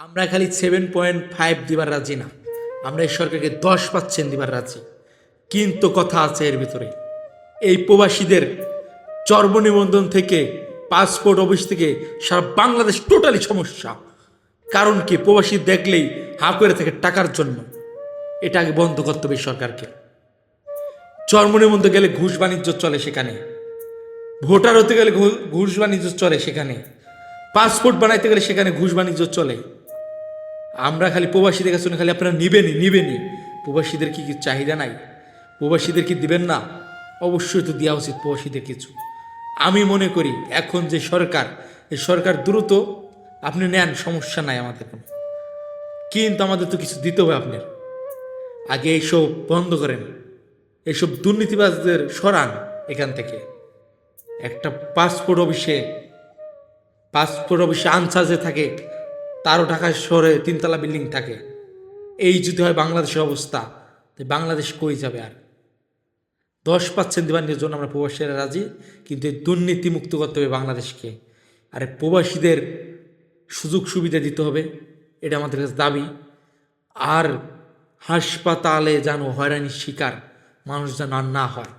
আমরা খালি 7.5 দিবার রাজি না, আমরা এই সরকারকে 10% দিবার রাজি। কিন্তু কথা আছে এর ভিতরে, এই প্রবাসীদের চর্ম নিবন্ধন থেকে, পাসপোর্ট অফিস থেকে সারা বাংলাদেশ টোটালি সমস্যা। কারণ কি, প্রবাসী দেখলেই হা করে থাকে টাকার জন্য। এটা আগে বন্ধ করতে হবে সরকারকে। চর্ম নিবন্ধন গেলে ঘুষ বাণিজ্য চলে সেখানে, ভোটার হতে গেলে ঘুষ বাণিজ্য চলে সেখানে, পাসপোর্ট বানাইতে গেলে সেখানে ঘুষ বাণিজ্য চলে। আমরা খালি প্রবাসীদের কাছে খালি আপনারা নিবেনি। প্রবাসীদের কি চাহিদা নাই? প্রবাসীদের কি দিবেন না? অবশ্যই তো দেওয়া উচিত প্রবাসীদের কিছু। আমি মনে করি এখন যে সরকার, এই সরকার দ্রুত আপনি নেন, সমস্যা নাই আমাদের কোনো, কিন্তু আমাদের তো কিছু দিতে হবে আপনার। আগে এইসব বন্ধ করেন, এইসব দুর্নীতিবাজদের সরান এখান থেকে। একটা পাসপোর্ট অফিসে আনচার্জে থাকে, তারও ঢাকা শহরে 3 তলা বিল্ডিং থাকে। এই যদি হয় বাংলাদেশের অবস্থা, তো বাংলাদেশ কই যাবে? আর 10% দিবার জন্য আমরা প্রবাসীরা রাজি, কিন্তু এই দুর্নীতি মুক্ত করতে হবে বাংলাদেশকে। আর প্রবাসীদের সুযোগ সুবিধা দিতে হবে, এটা আমাদের কাছে দাবি। আর হাসপাতালে যেন হয়রানির শিকার মানুষ যেন আর না হয়।